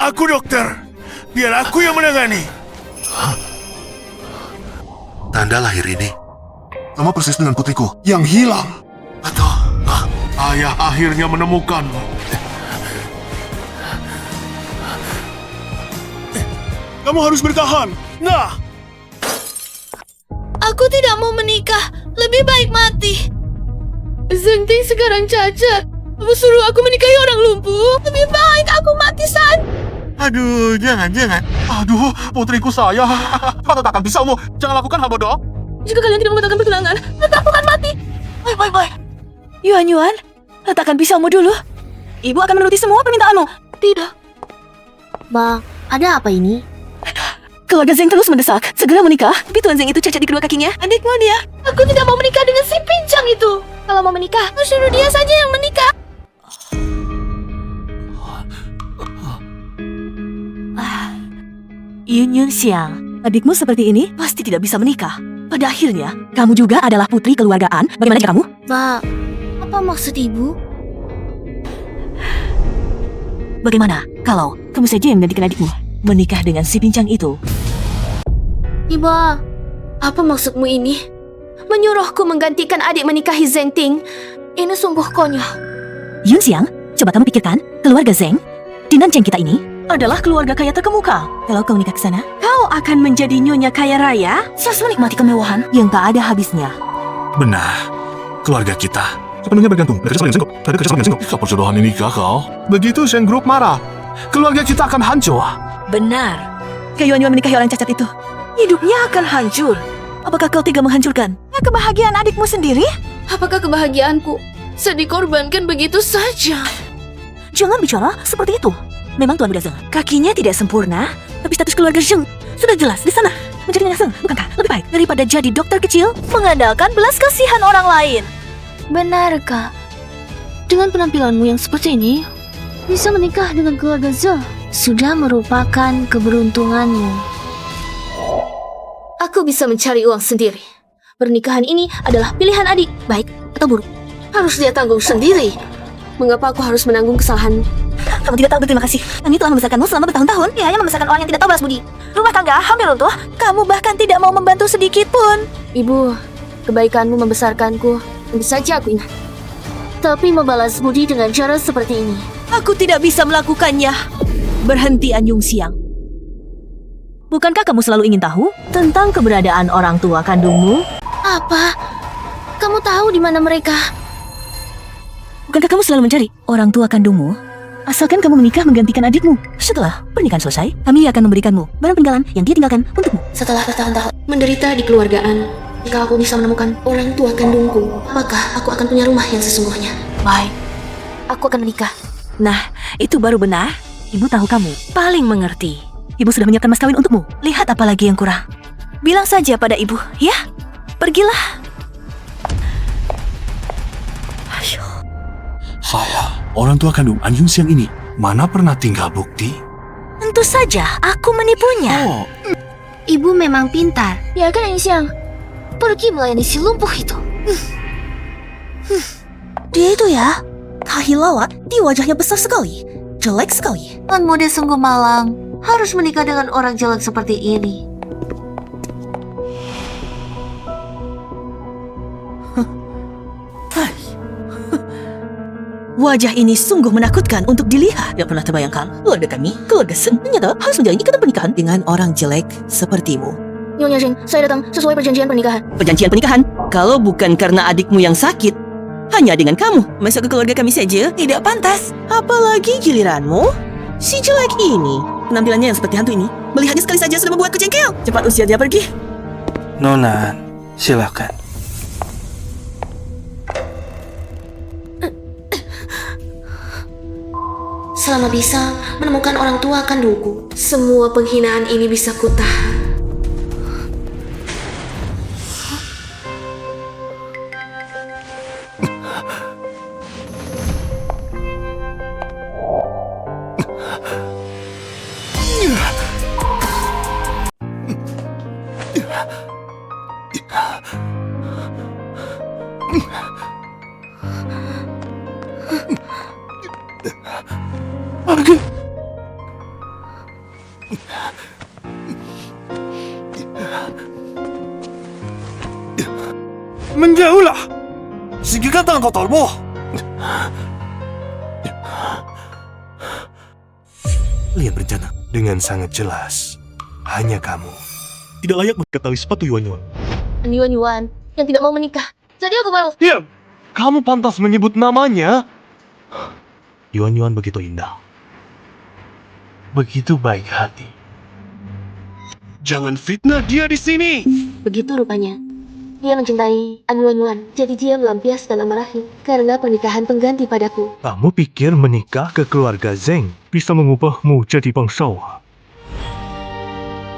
Aku dokter. Biar aku yang menangani. Tanda lahir ini sama persis dengan putriku yang hilang. Atau ayah akhirnya menemukanmu. Kamu harus bertahan. Nah, Aku tidak mau menikah. Lebih baik mati. Zheng Ting sekarang cacat. Kamu suruh aku menikahi orang lumpuh. Lebih baik aku mati saat. Aduh, jangan. Aduh, putriku saya. Letakkan pisaumu. Jangan lakukan hal bodoh. Jika kalian tidak membatalkan pertunangan, maka aku akan mati. Baik. Yuan, letakkan pisaumu dulu. Ibu akan menuruti semua permintaanmu. Tidak. Bang, ada apa ini? Keluarga Zheng terus mendesak. Segera menikah. Tapi Tuan Zheng itu cacat di kedua kakinya. Adikmu dia. Aku tidak mau menikah dengan si pincang itu. Kalau mau menikah, suruh dia saja yang menikah. Yun Xiang, adikmu seperti ini pasti tidak bisa menikah. Pada akhirnya, kamu juga adalah putri keluargaan. Bagaimana jika kamu? Mbak, apa maksud ibu? Bagaimana kalau kamu saja yang menggantikan adikmu menikah dengan si pincang itu? Ibu, apa maksudmu ini? Menyuruhku menggantikan adik menikahi Zheng Ting. Ini sungguh konyol. Yun Xiang, coba kamu pikirkan, keluarga Zheng di Nanjing kita ini adalah keluarga kaya terkemuka. Kalau kau nikah ke sana, kau akan menjadi nyonya kaya raya, serta menikmati kemewahan yang tak ada habisnya. Benar. Keluarga kita sepenuhnya bergantung dari kerjasama dengan Zheng. Dari kerjasama dengan Zheng. Jika perjodohan ini gagal, begitu Zheng Group marah, keluarga kita akan hancur. Benar. Yuan menikahi orang cacat itu, hidupnya akan hancur. Apakah kau tega menghancurkan kebahagiaan adikmu sendiri? Apakah kebahagiaanku dikorbankan begitu saja? Jangan bicara seperti itu. Memang Tuan Muda Zheng, kakinya tidak sempurna, tapi status keluarga Zheng sudah jelas di sana. Menjadi nyonya Zheng, bukankah lebih baik daripada jadi dokter kecil mengandalkan belas kasihan orang lain? Benarkah? Dengan penampilanmu yang seperti ini, bisa menikah dengan keluarga Zheng sudah merupakan keberuntunganmu. Aku bisa mencari uang sendiri. Pernikahan ini adalah pilihan adik, baik atau buruk. Harus dia tanggung sendiri. Mengapa aku harus menanggung kesalahanmu? Kamu tidak tahu berterima kasih. Kami telah membesarkanmu selama bertahun-tahun. Dia hanya membesarkan orang yang tidak tahu balas budi. Rumah tangga hampir runtuh. Kamu bahkan tidak mau membantu sedikit pun. Ibu, kebaikanmu membesarkanku. Tentu saja aku ingat. Tapi membalas budi dengan cara seperti ini. Aku tidak bisa melakukannya. Berhenti Anyung Siang. Bukankah kamu selalu ingin tahu tentang keberadaan orang tua kandungmu? Apa? Kamu tahu di mana mereka? Bukankah kamu selalu mencari orang tua kandungmu? Asalkan kamu menikah menggantikan adikmu. Setelah pernikahan selesai, kami akan memberikanmu barang peninggalan yang dia tinggalkan untukmu. Setelah bertahun-tahun menderita di keluargaan, jika aku bisa menemukan orang tua kandungku, maka aku akan punya rumah yang sesungguhnya. Baik, aku akan menikah. Nah, itu baru benar. Ibu tahu kamu paling mengerti. Ibu sudah menyiapkan mas kawin untukmu. Lihat apa lagi yang kurang. Bilang saja pada ibu, ya? Pergilah. Saya, orang tua kandung Anyung Siang ini, mana pernah tinggal bukti? Tentu saja, aku menipunya. Oh, Ibu memang pintar. Ya kan, Xiang? Pergi melayani si lumpuh itu. Dia itu ya, kahilawat di wajahnya besar sekali. Jelek sekali. Tuan muda sungguh malang. Harus menikah dengan orang jelek seperti ini. Wajah ini sungguh menakutkan untuk dilihat. Tidak pernah terbayangkan keluarga kami, keluarga Zheng, ternyata harus menjalani ikatan pernikahan dengan orang jelek sepertimu. Nyonya Zheng, saya datang sesuai perjanjian pernikahan. Perjanjian pernikahan? Kalau bukan karena adikmu yang sakit, hanya dengan kamu masuk ke keluarga kami saja tidak pantas. Apalagi giliranmu, si jelek ini. Penampilannya yang seperti hantu ini, melihatnya sekali saja sudah membuatku jengkel. Cepat usir dia pergi. Nona, silakan. Selama bisa menemukan orang tua kandungku, semua penghinaan ini bisa kutahan. Lepaskan tangan kotormu! Lian berencana dengan sangat jelas. Hanya kamu tidak layak mengetahui sepatu Yuan-Yuan. Yuan-Yuan yang tidak mau menikah. Jadi aku mau. Diam! Kamu pantas menyebut namanya. Yuan-Yuan begitu indah. Begitu baik hati. Jangan fitnah dia di sini. Begitu rupanya. Dia mencintai An Yuan-Yuan. Jadi dia melampiaskan amarahnya karena pernikahan pengganti padaku. Kamu pikir menikah ke keluarga Zeng bisa mengubahmu jadi bangsawan?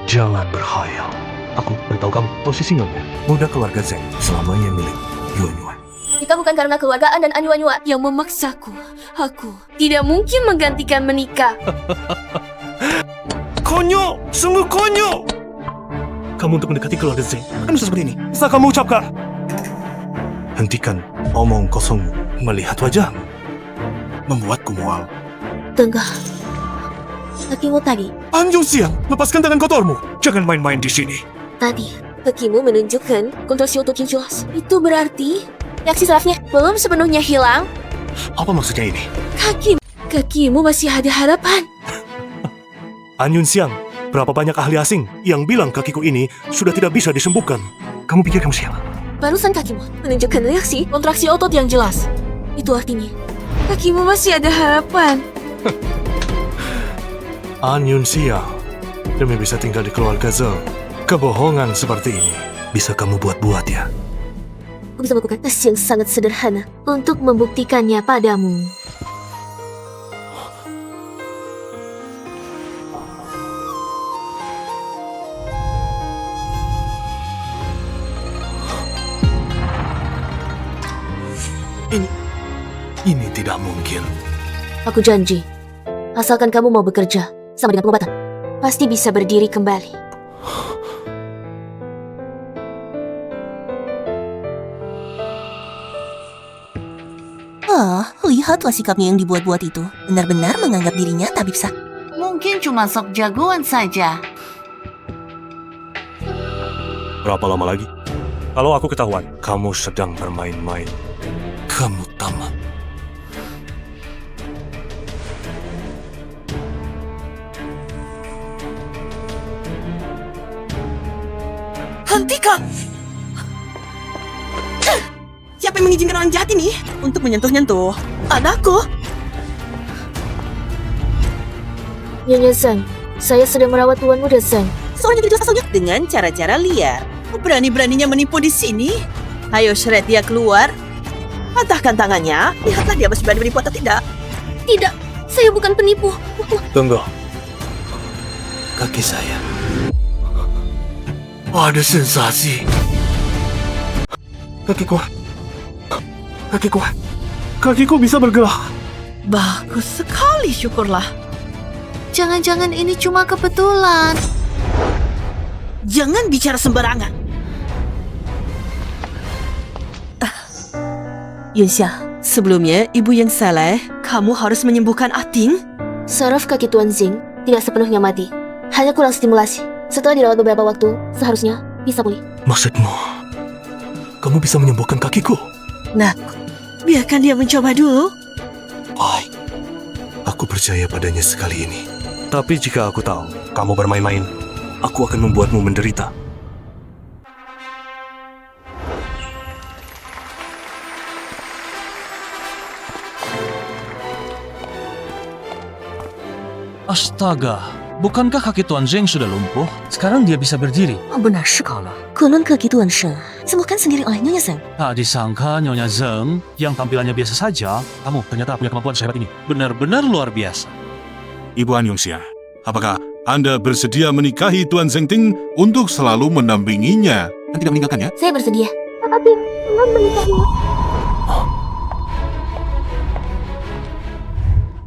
Jangan berkhayal. Aku beritahu kamu posisinya. Muda keluarga Zeng selamanya milik Yuan-Yuan. Jika bukan karena keluargaan dan An Yuan-Yuan yang memaksaku, aku tidak mungkin menggantikan menikah. Konyol! Sungguh konyol! Kamu untuk mendekati keluarga Zeng kan bisa seperti ini. Bisa kamu ucapkan. Hentikan omong kosongmu. Melihat wajahmu membuatku mual. Tengah. Kakimu tadi. Anjung Siang, lepaskan tangan kotormu. Jangan main-main di sini. Tadi, kakimu menunjukkan kontraksi otot yang jelas. Itu berarti reaksi sarafnya belum sepenuhnya hilang. Apa maksudnya ini? Kakimu masih ada harapan. Anyun Siang, berapa banyak ahli asing yang bilang kakiku ini sudah tidak bisa disembuhkan. Kamu pikir kamu siapa? Barusan kakimu menunjukkan reaksi kontraksi otot yang jelas. Itu artinya kakimu masih ada harapan. Anyun Siang, demi bisa tinggal di keluarga Zeng, kebohongan seperti ini bisa kamu buat-buat ya. Aku bisa melakukan tes yang sangat sederhana untuk membuktikannya padamu. Ini tidak mungkin. Aku janji, asalkan kamu mau bekerja sama dengan pengobatan, pasti bisa berdiri kembali. Lihatlah sikapnya yang dibuat-buat itu. Benar-benar menganggap dirinya tabib sakti. Mungkin cuma sok jagoan saja. Berapa lama lagi? Kalau aku ketahuan, kamu sedang bermain-main. Kamu tamat. Hentikan! Siapa yang mengizinkan orang jahat ini untuk menyentuh-nyentuh anakku? Nyonya Zeng, saya sedang merawat Tuan Muda Zeng. Seorang yang asalnya dengan cara-cara liar. Berani-beraninya menipu di sini. Ayo Shred dia keluar. Patahkan tangannya. Lihatlah dia masih berani menipu atau tidak. Tidak, saya bukan penipu. Tunggu. Kaki saya. Ada sensasi. Kakiku. Kakiku bisa bergerak. Bagus sekali, syukurlah. Jangan-jangan ini cuma kebetulan. Jangan bicara sembarangan. Yunxia, sebelumnya ibu yang saleh, kamu harus menyembuhkan Ating. Saraf kaki Tuan Zeng tidak sepenuhnya mati. Hanya kurang stimulasi. Setelah dirawat beberapa waktu, seharusnya bisa pulih. Maksudmu, kamu bisa menyembuhkan kakiku? Nah, biarkan dia mencoba dulu. Baik. Aku percaya padanya sekali ini. Tapi jika aku tahu kamu bermain-main, aku akan membuatmu menderita. Astaga, bukankah kaki Tuan Zeng sudah lumpuh? Sekarang dia bisa berdiri. Benar sekali. Konon kaki Tuan Sheng sembuhkan sendiri oleh Nyonya Zeng. Tak disangka Nyonya Zeng, yang tampilannya biasa saja, kamu ternyata punya kemampuan sehebat ini. Benar-benar luar biasa. Ibu An Yongxia, apakah Anda bersedia menikahi Tuan Zeng Ting untuk selalu mendampinginya dan tidak meninggalkannya? Saya bersedia. Tapi, belum menikahnya.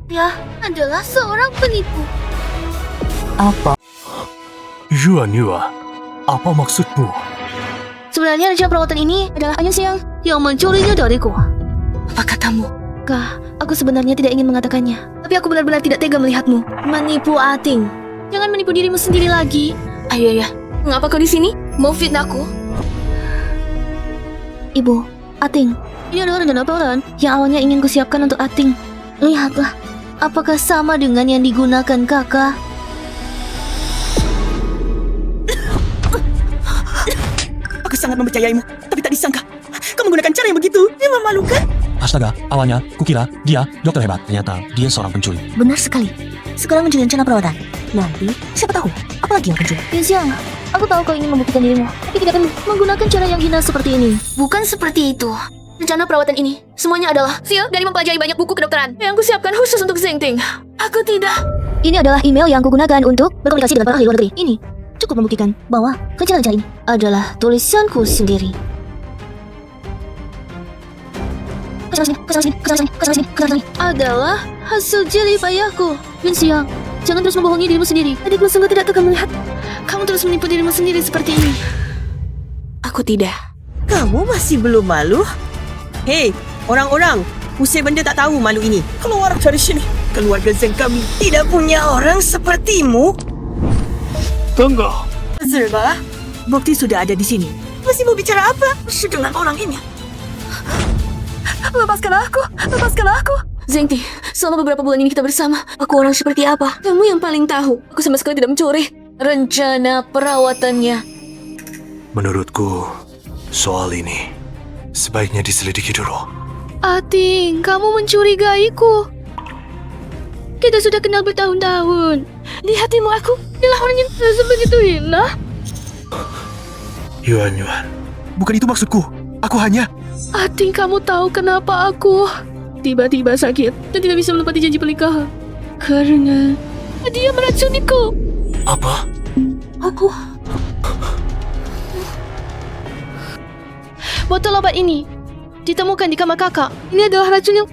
Dia adalah seorang penipu. Yuan-Yuan, apa maksudmu? Sebenarnya rencana perawatan ini adalah Anyun Siang yang mencurinya dariku. Apa katamu? Kah, aku sebenarnya tidak ingin mengatakannya. Tapi aku benar-benar tidak tega melihatmu menipu Ating. Jangan menipu dirimu sendiri lagi. Ayo ya, mengapa kau di sini? Mau fitnahku? Ibu, Ating, Ini adalah rencana peran yang awalnya ingin kusiapkan untuk Ating. Lihatlah, apakah sama dengan yang digunakan kakak? Aku sangat mempercayaimu, tapi tak disangka kamu menggunakan cara yang begitu. Ini memalukan. Astaga, awalnya kukira dia dokter hebat. Ternyata dia seorang pencuri. Benar sekali. Sekarang mencuri rencana perawatan. Nanti, siapa tahu, apalagi yang pencuri. Siang, aku tahu kau ingin membuktikan dirimu, tapi tidak akan menggunakan cara yang hina seperti ini. Bukan seperti itu. Rencana perawatan ini semuanya adalah hasil dari mempelajari banyak buku kedokteran yang kusiapkan khusus untuk Zengting. Aku tidak. Ini adalah email yang kugunakan untuk berkomunikasi dengan para ahli luar negeri. Ini cukup membuktikan bahwa rencana ini adalah tulisanku sendiri. Kesana sini. Adalah hasil jerih payahku. Siang, jangan terus membohongi dirimu sendiri. Adikmu sungguh tidak tegang melihat kamu terus menipu dirimu sendiri seperti ini. Aku tidak. Kamu masih belum malu? Hei, orang-orang, usai benda tak tahu malu ini. Keluar dari sini. Keluarga Zeng kami tidak punya orang sepertimu. Tunggu. Zerba, bukti sudah ada di sini. Masih mau bicara apa dengan orang ini? Lepaskan aku. Zengting, selama beberapa bulan ini kita bersama, aku orang seperti apa? Kamu yang paling tahu. Aku sama sekali tidak mencuri rencana perawatannya. Menurutku, soal ini sebaiknya diselidiki dulu. Ating, kamu mencurigaiku. Kita sudah kenal bertahun-tahun. Di hatimu aku adalah orang yang sebegitu hina. Yuan, bukan itu maksudku. Aku hanya... Ating, kamu tahu kenapa aku tiba-tiba sakit dan tidak bisa menepati janji pernikahan? Karena dia meracuniku. Apa? Aku... Botol obat ini ditemukan di kamar kakak. Ini adalah racun yang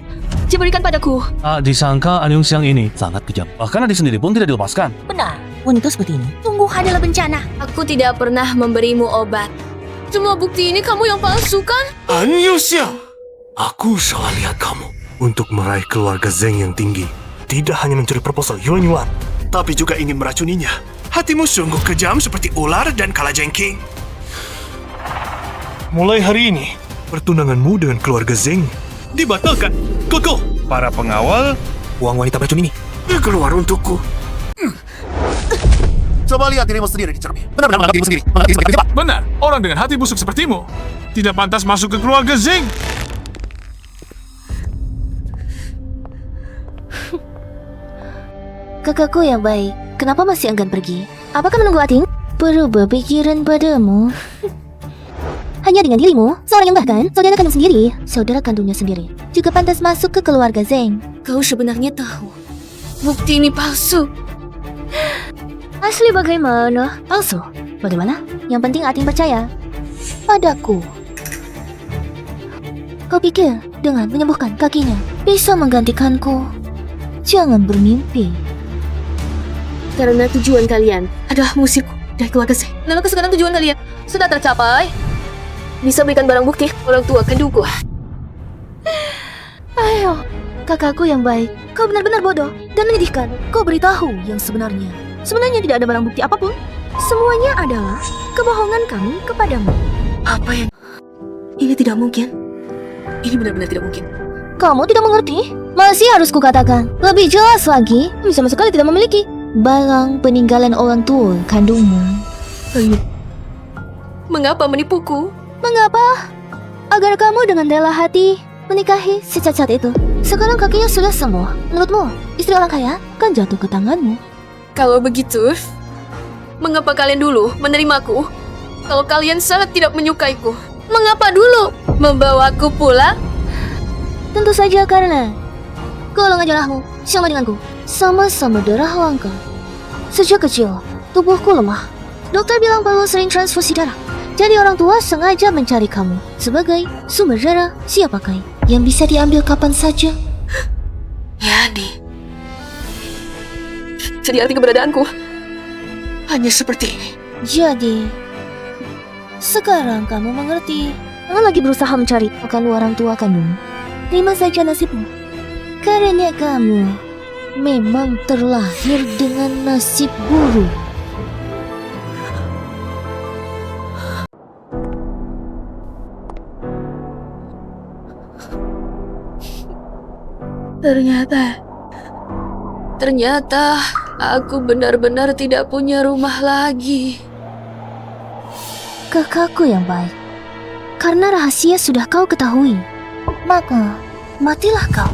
diberikan padaku. Disangka Anyong Siang ini sangat kejam. Bahkan adik sendiri pun tidak dilepaskan. Benar, wanita seperti ini sungguh adalah bencana. Aku tidak pernah memberimu obat. Semua bukti ini kamu yang palsukan? Anyusya! Aku salah lihat kamu. Untuk meraih keluarga Zeng yang tinggi, tidak hanya mencuri proposal Yuan, Tapi juga ingin meracuninya. Hatimu sungguh kejam seperti ular dan kalajengking. mulai hari ini, pertunanganmu dengan keluarga Zeng dibatalkan. Koko, para pengawal, uang wanita beracun ini. Keluar untukku. Coba lihat dirimu sendiri di cermin. Benar-benar menganggap dirimu sendiri. Benar, orang dengan hati busuk sepertimu tidak pantas masuk ke keluarga Zeng. Kakakku yang baik, kenapa masih enggan pergi? Apakah menunggu Ating? Berubah pikiran padamu. Hanya dengan dirimu, seorang yang bahkan saudara kandung sendiri, saudara kandungnya sendiri, juga pantas masuk ke keluarga Zeng. Kau sebenarnya tahu bukti ini palsu. Asli bagaimana? Palsu? Bagaimana? Yang penting Ating percaya padaku. Kau pikir dengan menyembuhkan kakinya bisa menggantikanku? Jangan bermimpi. Karena tujuan kalian adalah musikku dan keluarga saya. Lalu sekarang tujuan kalian sudah tercapai. Bisa berikan barang bukti orang tua kandungku. Ayo, kakakku yang baik, kau benar-benar bodoh dan menyedihkan. Kau beritahu yang sebenarnya. Sebenarnya tidak ada barang bukti apapun. Semuanya adalah kebohongan kami kepadamu. Apa yang... Ini tidak mungkin. Ini benar-benar tidak mungkin. Kamu tidak mengerti? Masih harus kukatakan lebih jelas lagi. Sama sekali tidak memiliki barang peninggalan orang tua kandungmu. Ayo. Mengapa menipuku? Mengapa? Agar kamu dengan rela hati menikahi si cacat itu. Sekarang kakinya sudah sembuh. Menurutmu, istri orang kaya kan jatuh ke tanganmu. Kalau begitu, mengapa kalian dulu menerimaku? Kalau kalian sangat tidak menyukaiku, mengapa dulu membawaku pulang? Tentu saja karena golongan darahmu sama denganku, sama-sama darah langka. Sejak kecil, tubuhku lemah. Dokter bilang perlu sering transfusi darah. Jadi orang tua sengaja mencari kamu sebagai sumber darah siap pakai yang bisa diambil kapan saja. Jadi arti keberadaanku hanya seperti ini. Jadi, sekarang kamu mengerti. Kamu lagi berusaha mencari akan orang tua kandung. Terima saja nasibmu. Karena kamu memang terlahir dengan nasib buruk. Ternyata aku benar-benar tidak punya rumah lagi. Kakakku yang baik, karena rahasia sudah kau ketahui, maka matilah kau.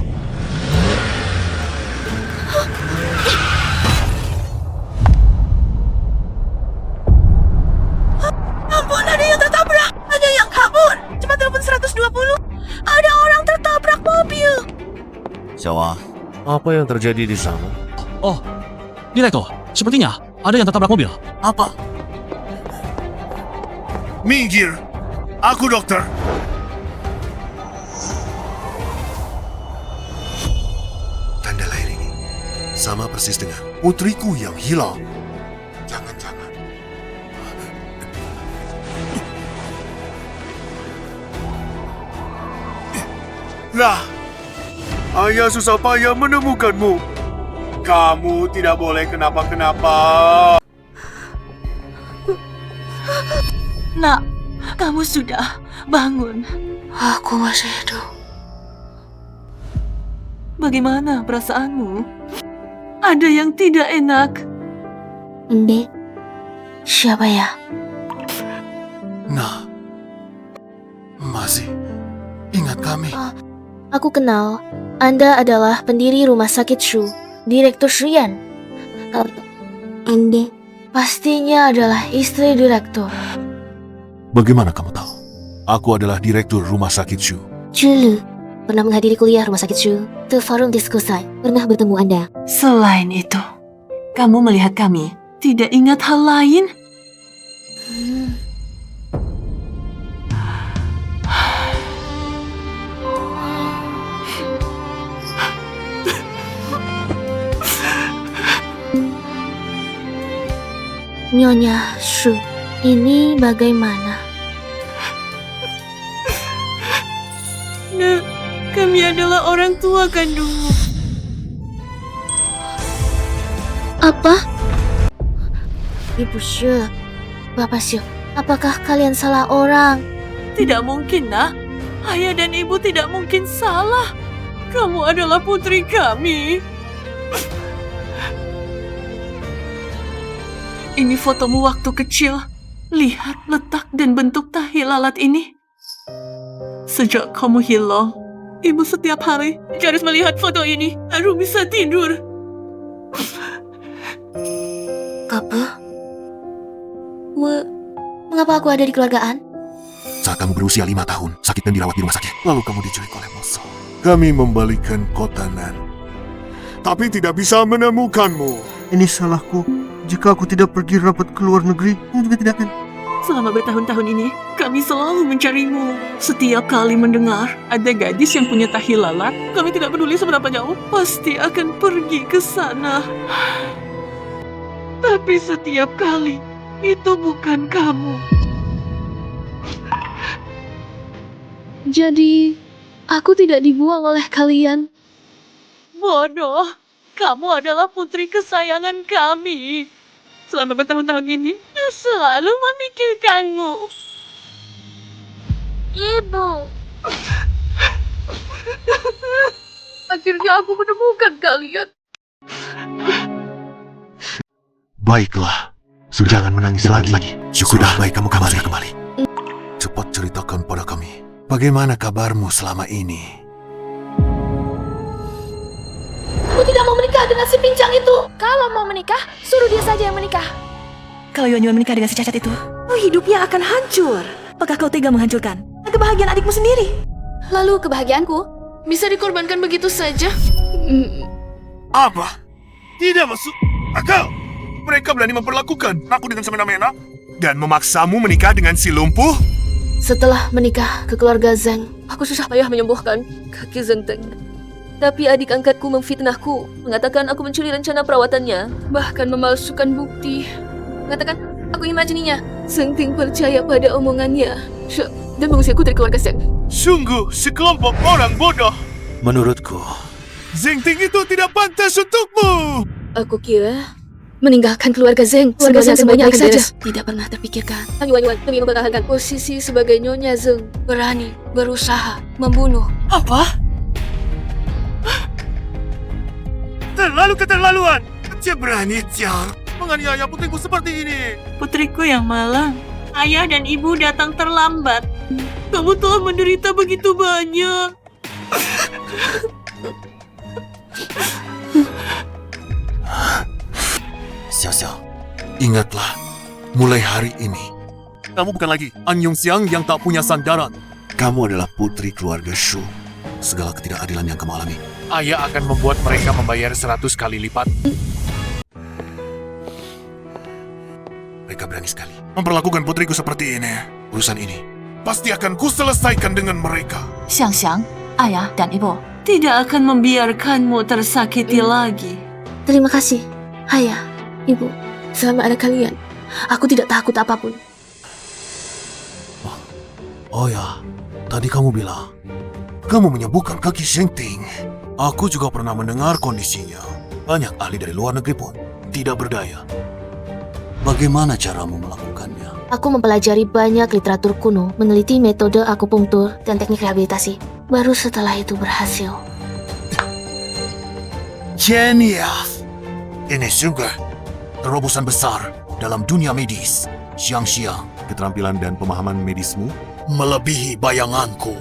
Ampun, ada yang tertabrak. Ada yang kabur. Cepat telepon 120. Ada orang tertabrak mobil. Xiaowa, apa yang terjadi di sana? Oh, Direktur, sepertinya ada yang tertabrak mobil. Apa? Minggir. Aku dokter. Tanda lahir ini sama persis dengan putriku yang hilang. Jangan-jangan. Lah, ayah susah payah menemukanmu. Kamu tidak boleh kenapa-kenapa. Nak, kamu sudah bangun. Aku masih hidup. Bagaimana perasaanmu? Ada yang tidak enak. Ende, siapa ya? Nah, masih ingat kami? Aku kenal. Anda adalah pendiri rumah sakit Shu, Direktur Shuyan. Ende pastinya adalah istri direktur. Bagaimana kamu tahu? Aku adalah direktur rumah sakit Shu. Dulu pernah menghadiri kuliah rumah sakit Shu. Di forum diskusi pernah bertemu Anda. Selain itu, kamu melihat kami tidak ingat hal lain? Nyonya Shu, ini bagaimana? Nak, kami adalah orang tua kandungmu. Apa? Ibu Shu, Bapak Shu, apakah kalian salah orang? Tidak mungkin, nak. Ayah dan ibu tidak mungkin salah. Kamu adalah putri kami. Ini fotomu waktu kecil. Lihat letak dan bentuk tahi lalat ini. Sejak kamu hilang, ibu setiap hari harus melihat foto ini baru bisa tidur. Apa? Mengapa aku ada di keluargaan? Saat kamu berusia 5 tahun, sakit dan dirawat di rumah sakit. Lalu kamu diculik oleh musuh. Kami membalikan kota Nan, tapi tidak bisa menemukanmu. Ini salahku. Jika aku tidak pergi rapat ke luar negeri, kamu juga tidak akan. Selama bertahun-tahun ini, kami selalu mencarimu. Setiap kali mendengar ada gadis yang punya tahi lalat, kami tidak peduli seberapa jauh, pasti akan pergi ke sana. Tapi setiap kali, itu bukan kamu. Jadi, aku tidak dibuang oleh kalian. Bodoh, kamu adalah putri kesayangan kami. Selama bertahun-tahun ini, saya selalu memikirkanmu. Ibu. Akhirnya aku menemukan kalian. Baiklah, sudah jangan menangis lagi. Sudah baik kamu kembali. Cepat ceritakan pada kami, bagaimana kabarmu selama ini? Aku tidak mau menikah dengan si pincang itu. Kalau mau menikah, suruh dia saja yang menikah. Kalau Yonyuan menikah dengan si cacat itu, hidupnya akan hancur. Apakah kau tega menghancurkan kebahagiaan adikmu sendiri? Lalu kebahagiaanku bisa dikorbankan begitu saja? Apa? Tidak masuk akal. Mereka berani memperlakukan aku dengan semena-mena dan memaksamu menikah dengan si lumpuh? Setelah menikah ke keluarga Zheng, aku susah payah menyembuhkan kaki Zheng. Tapi adik angkatku memfitnahku, mengatakan aku mencuri rencana perawatannya, bahkan memalsukan bukti. Mengatakan aku imajininya. Zheng Ting percaya pada omongannya dan mengusirku dari keluarga Zheng. Sungguh sekelompok orang bodoh. Menurutku, Zheng Ting itu tidak pantas untukmu. Aku kira meninggalkan keluarga Zheng semuanya baik saja. Tidak pernah terpikirkan Yuan demi mempertahankan posisi sebagai Nyonya Zheng berani berusaha membunuh. Apa? terlalu keterlaluan. Dia berani, Jiang, menganiaya putriku seperti ini. Putriku yang malang, ayah dan ibu datang terlambat. Kamu telah menderita begitu banyak. Xiao, ingatlah, mulai hari ini, Kamu bukan lagi An Yongxiang yang tak punya sandaran. kamu adalah putri keluarga Shu. Segala ketidakadilan yang kamu alami, Ayah akan membuat mereka membayar 100 kali lipat. mereka berani sekali. Memperlakukan putriku seperti ini. Urusan ini, Pasti akan kuselesaikan dengan mereka. Xiang, ayah dan ibu tidak akan membiarkanmu tersakiti lagi. Terima kasih, ayah, ibu. Selama ada kalian, aku tidak takut apapun. oh ya, tadi kamu bilang, kamu menyembuhkan kaki Shengting. Aku juga pernah mendengar kondisinya. Banyak ahli dari luar negeri pun tidak berdaya. Bagaimana caramu melakukannya? Aku mempelajari banyak literatur kuno, meneliti metode akupunktur dan teknik rehabilitasi. Baru setelah itu berhasil. Genius! Ini sungguh terobosan besar dalam dunia medis. Xiang, keterampilan dan pemahaman medismu melebihi bayanganku.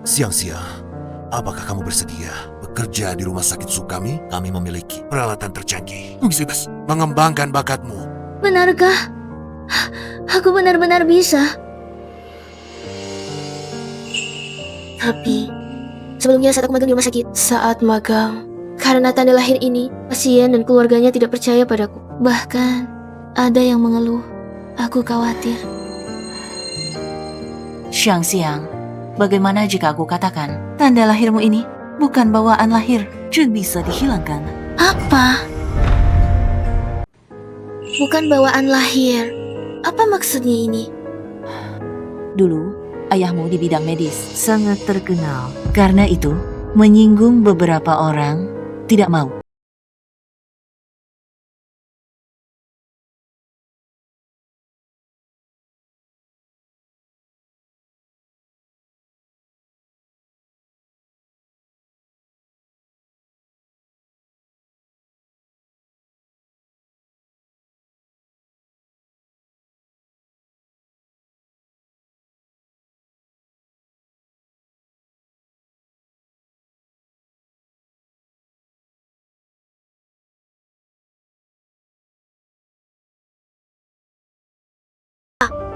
Xiang, apakah kamu bersedia bekerja di rumah sakit Shu kami? Kami memiliki peralatan tercanggih. Bebas mengembangkan bakatmu. Benarkah? Aku benar-benar bisa. Tapi, sebelumnya saat aku magang di rumah sakit, saat magang, karena tanda lahir ini, pasien dan keluarganya tidak percaya padaku. Bahkan, ada yang mengeluh. Aku khawatir. Xiang, bagaimana jika aku katakan tanda lahirmu ini bukan bawaan lahir, juga bisa dihilangkan? Apa? Bukan bawaan lahir. Apa maksudnya ini? Dulu, ayahmu di bidang medis sangat terkenal. Karena itu, menyinggung beberapa orang tidak mau.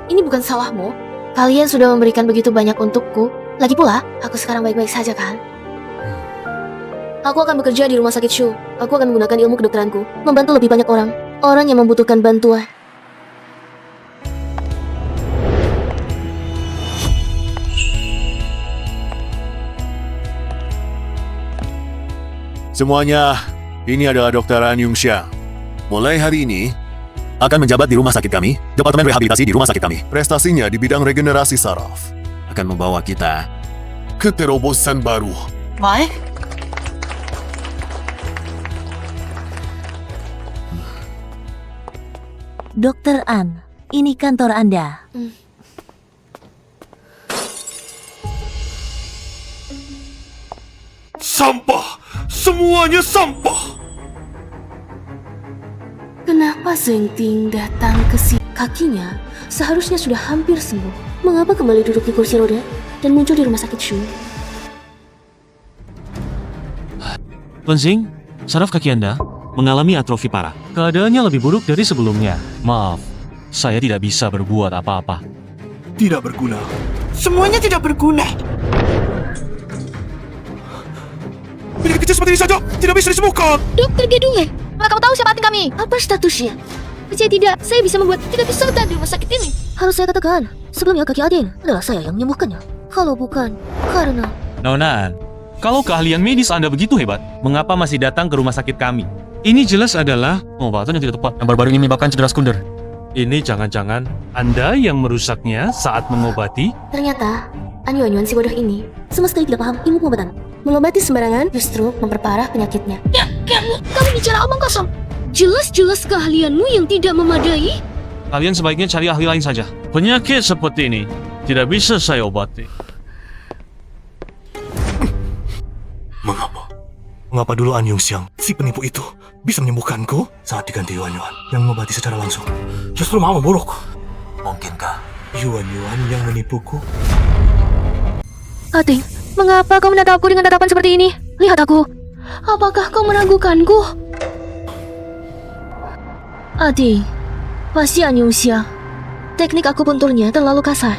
Ini bukan salahmu. Kalian sudah memberikan begitu banyak untukku. Lagi pula, aku sekarang baik-baik saja kan? Aku akan bekerja di rumah sakit Shu. Aku akan menggunakan ilmu kedokteranku, membantu lebih banyak orang. Orang yang membutuhkan bantuan. Semuanya, ini adalah Dr. An Yongxiang. Mulai hari ini, akan menjabat di rumah sakit kami, Departemen Rehabilitasi di rumah sakit kami. Prestasinya di bidang regenerasi saraf akan membawa kita ke terobosan baru. Baik. Dokter An, ini kantor Anda. Sampah! Semuanya sampah! Kenapa Zeng Ting datang ke sini? Kakinya seharusnya sudah hampir sembuh. Mengapa kembali duduk di kursi roda dan muncul di rumah sakit Shu? Tuan Xing, saraf kaki Anda mengalami atrofi parah. Keadaannya lebih buruk dari sebelumnya. Maaf, saya tidak bisa berbuat apa-apa. Tidak berguna. Semuanya tidak berguna. Penyakit kecil seperti ini saja tidak bisa disembuhkan. Dokter Gedunge, mana kamu tahu siapa hati kami? Apa statusnya? Percaya tidak, saya bisa membuat tidak peserta di rumah sakit ini. Harus saya katakan, sebelumnya kaki Adin adalah saya yang menyembuhkannya. Kalau bukan, karena... Nona, kalau keahlian medis Anda begitu hebat, mengapa masih datang ke rumah sakit kami? Ini jelas adalah pengobatan yang tidak tepat yang baru-baru ini menyebabkan cedera sekunder. Ini jangan-jangan Anda yang merusaknya saat mengobati? Ternyata, Anyuan si bodoh ini sama sekali tidak paham ilmu pengobatan. Mengobati sembarangan justru memperparah penyakitnya. Kamu bicara omong kosong. Jelas-jelas keahlianmu yang tidak memadai. Kalian sebaiknya cari ahli lain saja. Penyakit seperti ini tidak bisa saya obati. Mengapa? Mengapa dulu An Yung Xiang, si penipu itu, bisa menyembuhkanku saat diganti Yuan Yuan yang mengobati secara langsung? Justru malah buruk. Mungkinkah Yuan Yuan yang menipuku? Ating, mengapa kau menatapku dengan tatapan seperti ini? Lihat aku. Apakah kau meragukanku? Ating, pasti An Yung Xiang. Teknik akupunturnya terlalu kasar.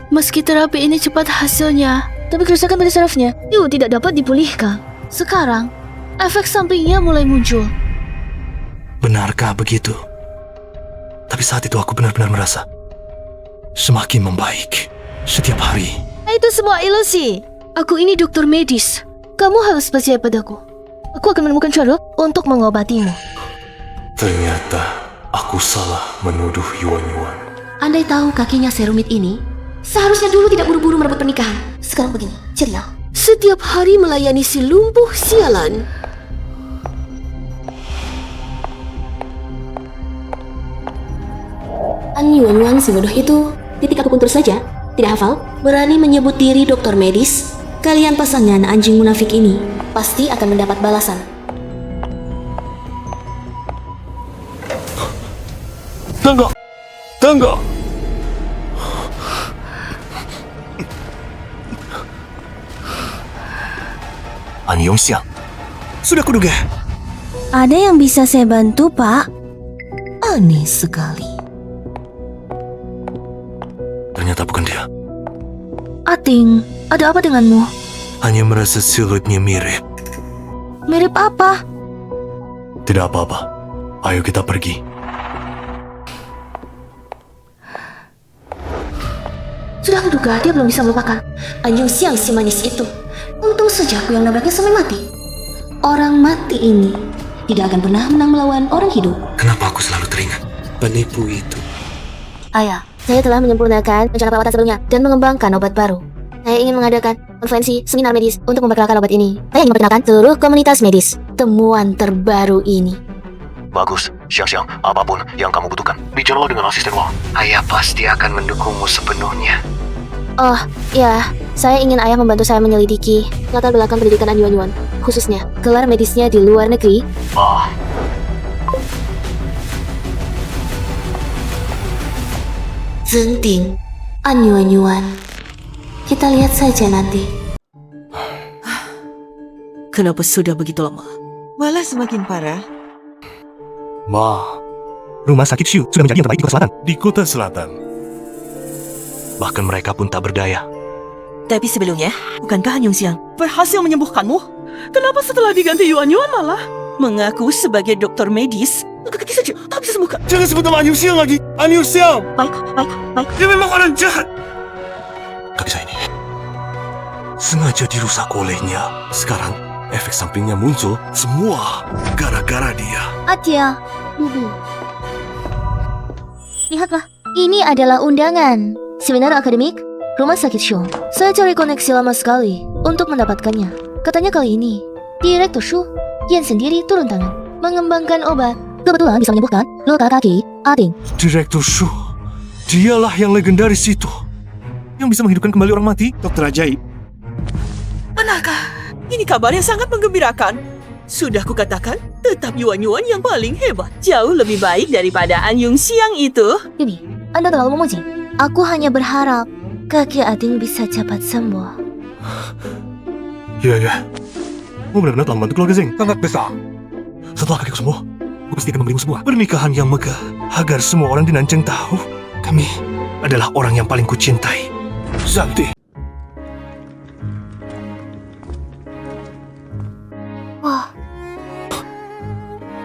Meski terapi ini cepat hasilnya, tapi kerusakan pada sarafnya itu tidak dapat dipulihkan. Sekarang, efek sampingnya mulai muncul. Benarkah begitu? Tapi saat itu aku benar-benar merasa semakin membaik setiap hari. Itu semua ilusi. Aku ini dokter medis. Kamu harus percaya padaku. Aku akan menemukan cara untuk mengobatimu. ternyata aku salah menuduh Yuan Yuan. Andai tahu kakinya serumit ini, seharusnya dulu tidak buru-buru merebut pernikahan. Sekarang begini, ceria. Setiap hari melayani si lumpuh sialan. An Yuan Yuan si bodoh itu, titik akupuntur saja, tidak hafal, berani menyebut diri dokter medis. Kalian pasangan anjing munafik ini pasti akan mendapat balasan. Tunggu, tunggu. An Yung Xiang, sudah kuduga. Ada yang bisa saya bantu, Pak? Aneh sekali. Ternyata bukan dia. Ating, ada apa denganmu? Hanya merasa silutnya mirip. Mirip apa? Tidak apa-apa. Ayo kita pergi. Sudah kuduga dia belum bisa melupakan An Yung Xiang si manis itu. Untung saja aku yang nabraknya sampai mati. Orang mati ini tidak akan pernah menang melawan orang hidup. Kenapa aku selalu teringat penipu itu? Ayah, saya telah menyempurnakan rencana perawatan sebelumnya dan mengembangkan obat baru. Saya ingin mengadakan konferensi seminar medis untuk memperkenalkan obat ini. Saya ingin memperkenalkan seluruh komunitas medis temuan terbaru ini. Bagus, Xiang-Xiang, apapun yang kamu butuhkan, bicaralah dengan asisten Wang. Ayah pasti akan mendukungmu sepenuhnya. Oh, ya, saya ingin ayah membantu saya menyelidiki latar belakang pendidikan An Yuan Yuan, khususnya gelar medisnya di luar negeri. Ah, Zenting, An Yuan Yuan. Kita lihat saja nanti. Kenapa sudah begitu lama? Malah semakin parah. Ma, rumah sakit Shu sudah menjadi yang terbaik di Kota Selatan. Di Kota Selatan. Bahkan mereka pun tak berdaya. Tapi sebelumnya, bukankah Han Yung Xiang berhasil menyembuhkanmu? Kenapa setelah diganti Yuan Yuan malah mengaku sebagai dokter medis? Luka kaki saja tak bisa sembuhkan. Jangan sebut nama An Yung Xiang lagi. An Yung Xiang. Baik. Dia memang orang jahat. Kaki saya ini sengaja dirusak olehnya. Sekarang efek sampingnya muncul semua gara-gara dia. Atia. Lihatlah, ini adalah undangan. Seminar akademik, Rumah Sakit Shu. Saya cari koneksi lama sekali untuk mendapatkannya. Katanya kali ini, Direktur Shu, Yan sendiri turun tangan, mengembangkan obat. Kebetulan bisa menyembuhkan luka kaki Ating. Direktur Shu, dialah yang legendaris itu. Yang bisa menghidupkan kembali orang mati. Dokter ajaib. Benarkah? Ini kabar yang sangat menggembirakan. Sudah kukatakan, tetap Yuan Yuan yang paling hebat. Jauh lebih baik daripada An Yung Xiang itu. Bibi, Anda terlalu memuji. Aku hanya berharap kaki Ating bisa cepat sembuh. Ya. Kamu benar-benar telah membantu keluarga Zeng. Sangat besar. Setelah kakiku sembuh, aku pasti akan memberimu sebuah pernikahan yang megah. Agar semua orang di Nanjing tahu, kami adalah orang yang paling kucintai. Zanti. Wah,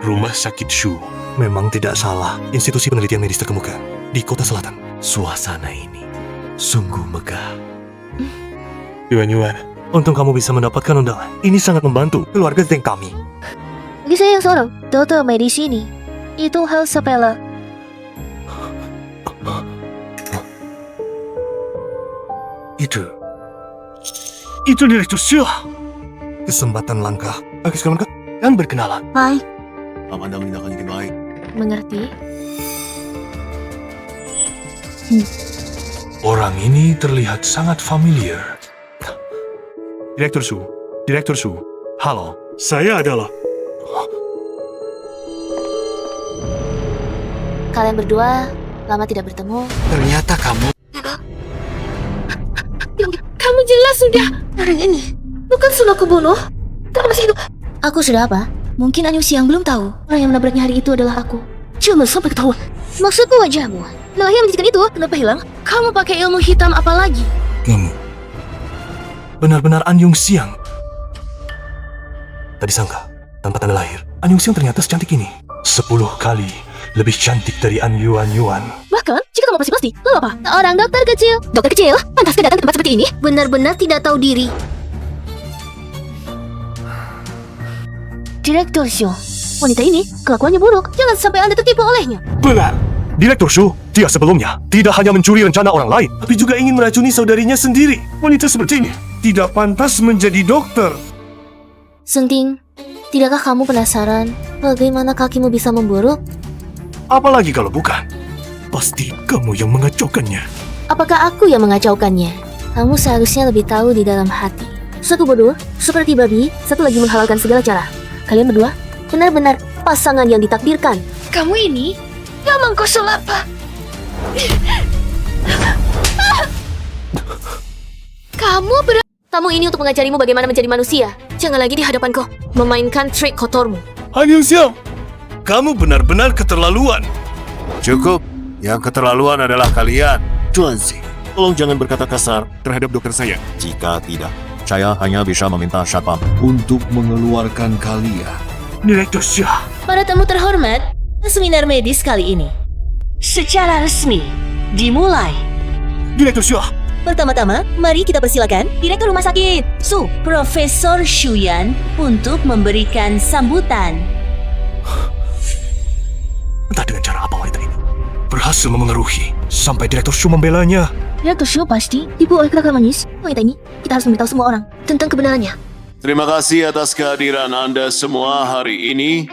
Rumah Sakit Shu memang tidak salah. Institusi penelitian medis terkemuka di Kota Selatan. Suasana ini sungguh megah. Yuan, untung kamu bisa mendapatkan undangan. Ini sangat membantu keluarga Zeng kami. bagi saya yang seorang dokter medis ini, itu hal sepele. Itu Direktur Shu. Kesempatan langka bagi sekalian dan berkenalan. Baik, Anda menindakkan yang baik. mengerti. Orang ini terlihat sangat familiar. Direktur Shu, Direktur Su. Halo, saya adalah... Kalian berdua lama tidak bertemu. Ternyata kamu... Kamu jelas sudah. Orang ini bukan sudah kubunuh. Kamu masih hidup. Aku sudah apa? Mungkin Anyu Siang belum tahu. Orang yang menabraknya hari itu adalah aku. Cuma sampai ketahuan. Maksudku wajahmu. Lelah yang menjadikan itu. Kenapa hilang? Kamu pakai ilmu hitam apa lagi? Kamu benar-benar An Yung Siang. Tadi sangka, tanpa tanda lahir, An Yung Siang ternyata secantik ini. 10 kali lebih cantik dari An Yuan. Bahkan, jika kamu pasti, lalu apa? Seorang dokter kecil. Dokter kecil? Pantaskah datang ke tempat seperti ini? Benar-benar tidak tahu diri. Direktur Shu, wanita ini kelakuannya buruk. Jangan sampai Anda tertipu olehnya. Benar. Direktur Shu, dia sebelumnya tidak hanya mencuri rencana orang lain, tapi juga ingin meracuni saudarinya sendiri. Wanita seperti ini tidak pantas menjadi dokter. Sunting, tidakkah kamu penasaran bagaimana kakimu bisa memburuk? Apalagi kalau bukan. Pasti kamu yang mengacaukannya. Apakah aku yang mengacaukannya? Kamu seharusnya lebih tahu di dalam hati. Satu bodoh, seperti babi, satu lagi menghalalkan segala cara. Kalian berdua benar-benar pasangan yang ditakdirkan. Kamu ini memang kosong apa? Kamu ini untuk mengajarimu bagaimana menjadi manusia. Jangan lagi di hadapanku memainkan trik kotormu. Han Yung Siang, kamu benar-benar keterlaluan. Cukup. Yang keterlaluan adalah kalian. Tuan Zi, tolong jangan berkata kasar terhadap dokter saya. Jika tidak, saya hanya bisa meminta satpam untuk mengeluarkan kalian. Direktur Xia. Para tamu terhormat, seminar medis kali ini secara resmi dimulai. Direktur Xia. Pertama-tama, mari kita persilakan Direktur Rumah Sakit Su, Profesor Shuyan, untuk memberikan sambutan. Entah dengan cara apa wanita ini berhasil memengaruhi sampai Direktur Shu membelanya. Direktur Shu pasti tipu oleh kelakuan manis. Wanita ini, kita harus memberitahu semua orang tentang kebenarannya. Terima kasih atas kehadiran Anda semua hari ini.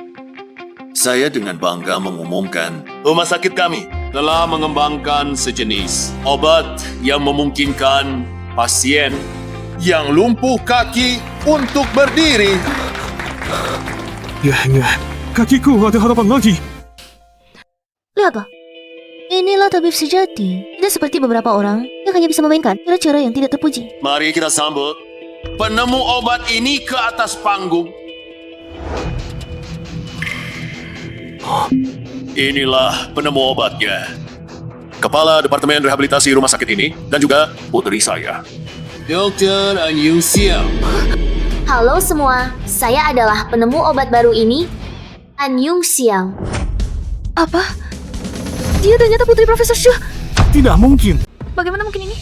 Saya dengan bangga mengumumkan, rumah sakit kami telah mengembangkan sejenis obat yang memungkinkan pasien yang lumpuh kaki untuk berdiri. Ya, kakiku ada harapan lagi. Lihatlah. Inilah tabib sejati. Tidak seperti beberapa orang yang hanya bisa memainkan cara-cara yang tidak terpuji. Mari kita sambut penemu obat ini ke atas panggung. Inilah penemu obatnya. Kepala Departemen Rehabilitasi Rumah Sakit ini dan juga putri saya, Dr. An Yung Siang. Halo semua, saya adalah penemu obat baru ini, An Yung Siang. Apa? Dia ternyata putri Profesor Shu. Tidak mungkin. Bagaimana mungkin ini?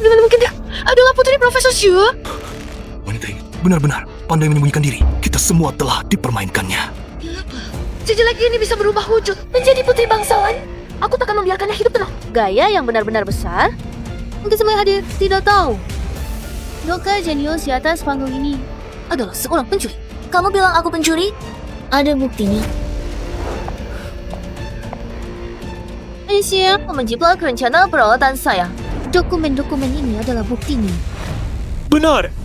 Bagaimana mungkin dia adalah putri Profesor Shu? Wanita ini benar-benar pandai menyembunyikan diri. Kita semua telah dipermainkannya. Si jelek ini bisa berubah wujud menjadi putri bangsawan. Aku takkan membiarkannya hidup tenang. Gaya yang benar-benar besar. Mungkin semua yang hadir tidak tahu. Dokter jenius di atas panggung ini adalah seorang pencuri. Kamu bilang aku pencuri? Ada buktinya. Aisyah menjiplak rencana perawatan saya. Dokumen-dokumen ini adalah buktinya. Benar.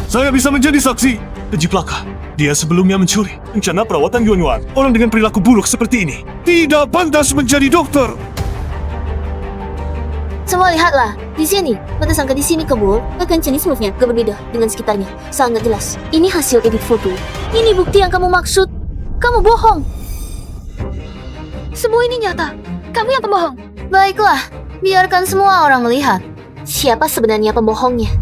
Saya bisa menjadi saksi. Penjiplakah? Dia sebelumnya mencuri rencana perawatan Yuan. Orang dengan perilaku buruk seperti ini tidak pantas menjadi dokter. Semua lihatlah, di sini, mata sangka di sini kebul, bahkan jenis move-nya berbeda dengan sekitarnya. Sangat jelas. Ini hasil edit foto. Ini bukti yang kamu maksud. Kamu bohong. Semua ini nyata. Kamu yang pembohong. Baiklah, biarkan semua orang melihat siapa sebenarnya pembohongnya.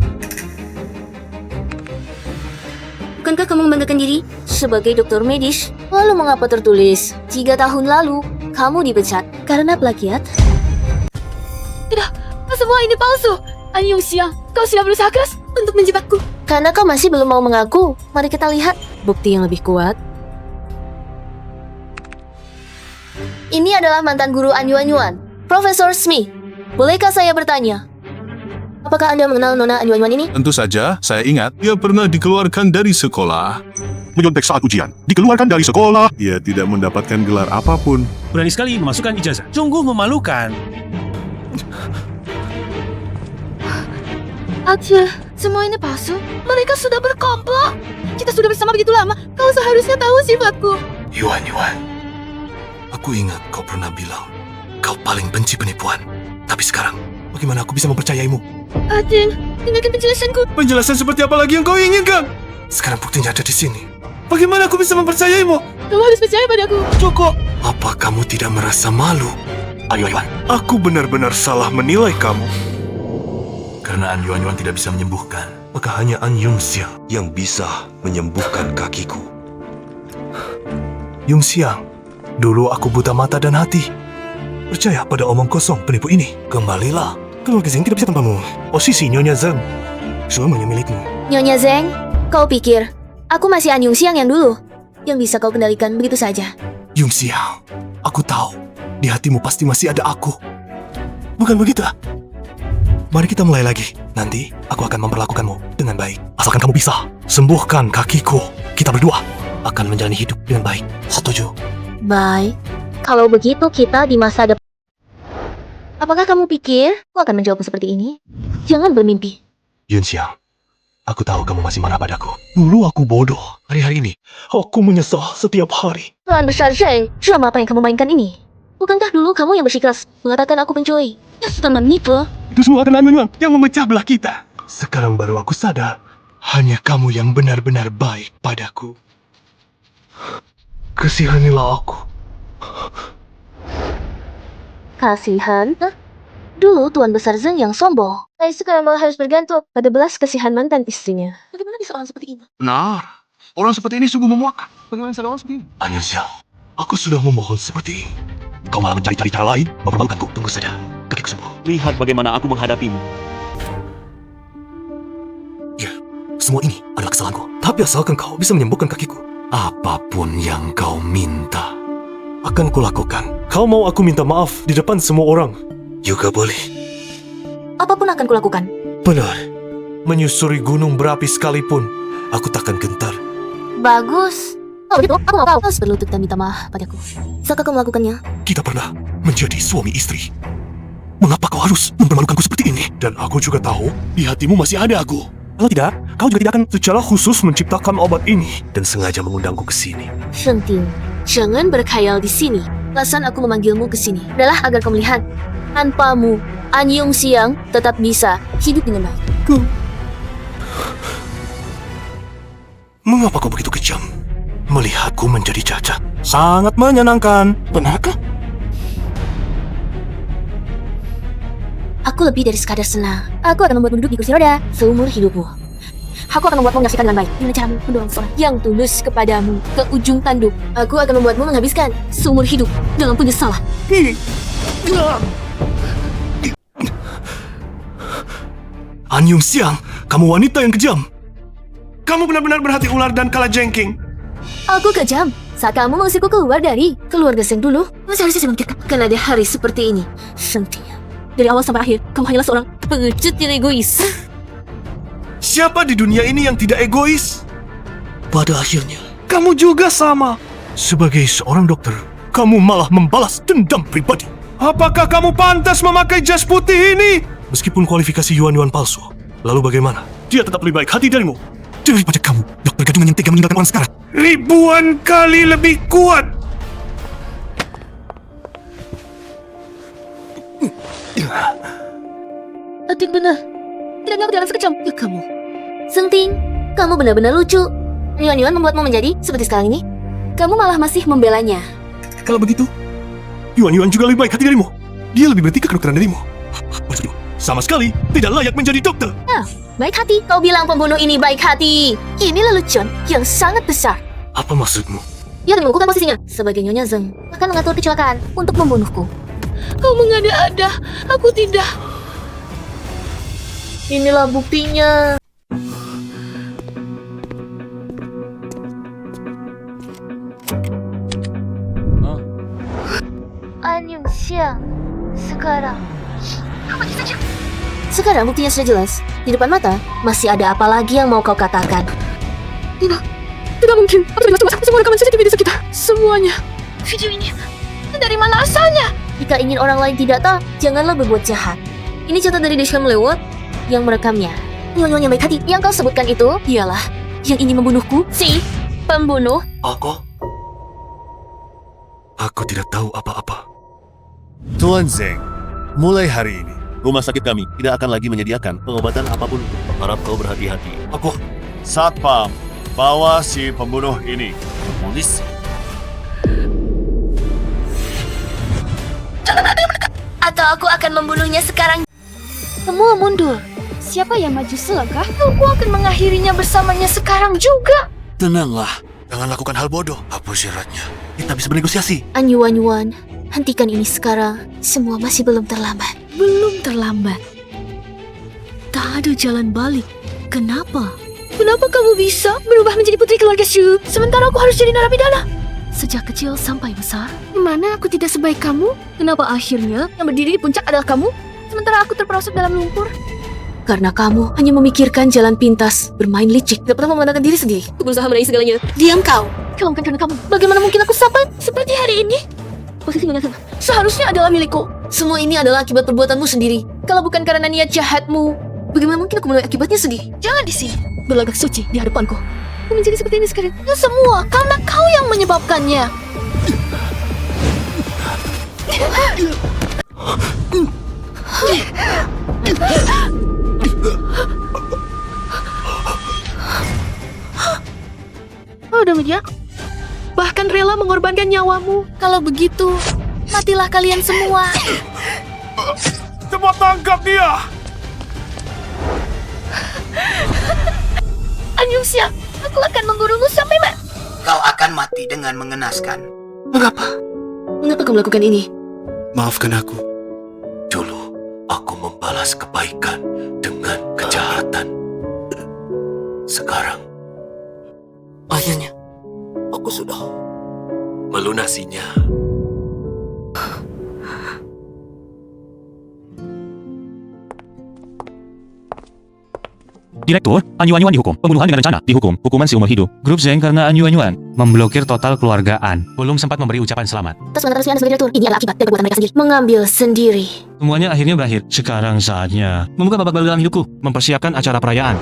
Bukankah kamu membanggakan diri sebagai dokter medis? Lalu mengapa tertulis 3 tahun lalu kamu dipecat karena plagiat? Tidak, semua ini palsu. An Yung Siang, kau sudah berusaha keras untuk menjebakku. Karena kau masih belum mau mengaku, mari kita lihat bukti yang lebih kuat. Ini adalah mantan guru An Yuan, Profesor Smith. Bolehkah saya bertanya? Apakah Anda mengenal Nona An Yuan ini? Tentu saja, saya ingat dia pernah dikeluarkan dari sekolah. Menyontek saat ujian, dikeluarkan dari sekolah. Dia tidak mendapatkan gelar apapun. Berani sekali memasukkan ijazah. Sungguh memalukan. Aja, semua ini palsu. Mereka sudah berkomplot. Kau tahu sifatku. Yuan, aku ingat kau pernah bilang kau paling benci penipuan. Tapi sekarang, bagaimana aku bisa mempercayaimu? Ating, dengarkan penjelasanku. Penjelasan seperti apa lagi yang kau inginkan? Sekarang buktinya ada di sini. Bagaimana aku bisa mempercayaimu? Kamu harus percaya padaku. Cukup. Apa kamu tidak merasa malu? Ayo, Yuan. Aku benar-benar salah menilai kamu. Karena An Yuan tidak bisa menyembuhkan. Maka hanya An Yongxia yang bisa menyembuhkan kakiku. Yongxia, dulu aku buta mata dan hati. Percaya pada omong kosong penipu ini. Kembalilah. Keluarga Zeng tidak bisa tanpamu. Posisi Nyonya Zeng semuanya milikmu. Nyonya Zeng, kau pikir aku masih An Yongxiang yang dulu? Yang bisa kau kendalikan begitu saja? Yongxia, aku tahu di hatimu pasti masih ada aku. Bukan begitu? Mari kita mulai lagi. Nanti aku akan memperlakukanmu dengan baik. Asalkan kamu bisa sembuhkan kakiku. Kita berdua akan menjalani hidup dengan baik. Setuju? Baik. Kalau begitu kita di masa depan. Apakah kamu pikir aku akan menjawabmu seperti ini? Jangan bermimpi. Yunxiang, aku tahu kamu masih marah padaku. Dulu aku bodoh. Hari-hari ini, aku menyesal setiap hari. Tuan Besar Zeng, drama apa yang kamu mainkan ini? Bukankah dulu kamu yang bersikeras mengatakan aku pencuri? Ya sudah menipu. Itu semua karena Yuan yang memecah belah kita. Sekarang baru aku sadar, hanya kamu yang benar-benar baik padaku. Kasihanilah aku. Kasihan? Hah? Dulu Tuan Besar Zeng yang sombong. Sekarang malah harus bergantung pada belas kasihan mantan istrinya. Bagaimana bisa orang seperti ini? Benar. Orang seperti ini sungguh memuakkan. Bagaimana bisa ada orang seperti ini? An Yongxiang, aku sudah memohon seperti ini. Kau malah mencari-cari cara lain mempermalukanku. Tunggu saja, kakiku sembuh. Lihat bagaimana aku menghadapimu. Ya, semua ini adalah kesalahanku. Tapi asalkan kau bisa menyembuhkan kakiku, Apapun yang kau minta, akan kulakukan. Kau mau aku minta maaf di depan semua orang? juga boleh. Apapun akan kulakukan. Benar. Menyusuri gunung berapi sekalipun, aku takkan gentar. Bagus. Oh begitu, aku mau kau harus berlutut dan minta maaf padaku. Bisakah kau melakukannya? Kita pernah menjadi suami istri. Mengapa kau harus mempermalukanku seperti ini? Dan aku juga tahu, di hatimu masih ada aku. Kalau tidak, kau juga tidak akan secara khusus menciptakan obat ini dan sengaja mengundangku ke sini. Shenting, jangan berkhayal di sini. Alasan aku memanggilmu ke sini adalah agar kau melihat, tanpamu, An Yongxiang tetap bisa hidup dengan baik. Mengapa kau begitu kejam? Melihatku menjadi cacat. Sangat menyenangkan. Benarkah? Aku lebih dari sekadar senang. Aku akan membuatmu duduk di kursi roda seumur hidupmu. Aku akan membuatmu menyaksikan dengan baik. Gimana caramu mendorong seorang yang tulus kepadamu ke ujung tanduk? Aku akan membuatmu menghabiskan seumur hidup dengan penyesalan. An Yongxiang, kamu wanita yang kejam. Kamu benar-benar berhati ular dan kalah jengking. Aku kejam saat kamu mengusirku keluar dari keluarga Zeng dulu. Seharusnya saya memikirkan akan ada hari seperti ini. Shenting, dari awal sampai akhir, kamu hanyalah seorang pengecut yang egois. Siapa di dunia ini yang tidak egois? Pada akhirnya, kamu juga sama. Sebagai seorang dokter, kamu malah membalas dendam pribadi. Apakah kamu pantas memakai jas putih ini? Meskipun kualifikasi Yuan palsu, lalu bagaimana? Dia tetap lebih baik hati darimu. Daripada kamu, dokter gadungan yang tega meninggalkan orang sekarang. Ribuan kali lebih kuat. Ating benar. Tidak aku jalan sekejam ke kamu. Shenting, kamu benar-benar lucu. Yuan membuatmu menjadi seperti sekarang ini. Kamu malah masih membelanya. Kalau begitu, Yuan juga lebih baik hati darimu. Dia lebih bertingkah kedokteran darimu. Waduh, sama sekali tidak layak menjadi dokter. Nah, baik hati. Kau bilang pembunuh ini baik hati. Ini lelucon yang sangat besar. Apa maksudmu? Dia akan mengukuhkan posisinya sebagai Nyonya Zeng. Akan mengatur kecelakaan untuk membunuhku. Kau mengada-ada. Aku tidak. Inilah buktinya. An Yongxiang, sekarang buktinya sudah jelas. Di depan mata, masih ada apa lagi yang mau kau katakan? Tidak mungkin. Apabila coba semua rekaman CCTV desa kita. Semuanya. Video ini dari mana asalnya? Jika ingin orang lain tidak tahu, janganlah berbuat jahat. Ini contoh dari dashcam lewat yang merekamnya. Nyonya baik hati yang kau sebutkan itu ialah yang ingin membunuhku. Si, Pembunuh? Aku tidak tahu apa-apa. Tuan Zeng, mulai hari ini, rumah sakit kami tidak akan lagi menyediakan pengobatan apapun. Harap kau berhati-hati. Satpam, bawa si pembunuh ini ke polisi. Atau aku akan membunuhnya sekarang. Semua mundur. Siapa yang maju selangkah, aku akan mengakhirinya bersamanya sekarang juga. Tenanglah, jangan lakukan hal bodoh. Apa syaratnya? Kita bisa bernegosiasi. Anyuan, hentikan ini sekarang. Semua masih belum terlambat. Belum terlambat. Tak ada jalan balik. Kenapa? Kenapa kamu bisa berubah menjadi putri keluarga Shu, sementara aku harus jadi narapidana? Sejak kecil sampai besar, gimana aku tidak sebaik kamu? Kenapa akhirnya yang berdiri di puncak adalah kamu, sementara aku terperosok dalam lumpur? Karena kamu hanya memikirkan jalan pintas, bermain licik, tidak pernah memandangkan diri sendiri. Aku berusaha meraih segalanya. Diam kau. Kalau bukan karena kamu, bagaimana mungkin aku sampai seperti hari ini? Posisi Nyonya Sen seharusnya adalah milikku. Semua ini adalah akibat perbuatanmu sendiri. Kalau bukan karena niat jahatmu, bagaimana mungkin aku menuai akibatnya sendiri? Jangan di sini berlagak suci di hadapanku. Aku menjadi seperti ini sekarang. Ya semua karena kau yang menyebabkannya. Oh, Demikian. Bahkan rela mengorbankan nyawamu. Kalau begitu, matilah kalian semua. Cepat tangkap dia! Anyum Siang, aku akan menggurumu sampai mati. Kau akan mati dengan mengenaskan. Mengapa? Mengapa kau melakukan ini? Maafkan aku. Dulu, aku membalas kebaikan dengan kejahatan. Sekarang, akhirnya, aku sudah melunasinya. Direktur, Anyuan dihukum. Pembunuhan dengan rencana dihukum. Hukuman seumur hidup. Grup Zeng karena Anyuan memblokir total keluargaan. Belum sempat memberi ucapan selamat. Atas mengatakan resmi Anda sebagai direktur, ini adalah akibat dari perbuatan mereka sendiri. Mengambil sendiri. Semuanya akhirnya berakhir. Sekarang saatnya membuka babak baru dalam hidupku. Mempersiapkan acara perayaan.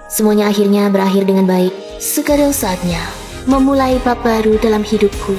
Semuanya akhirnya berakhir dengan baik. Sekarang saatnya memulai bab baru dalam hidupku.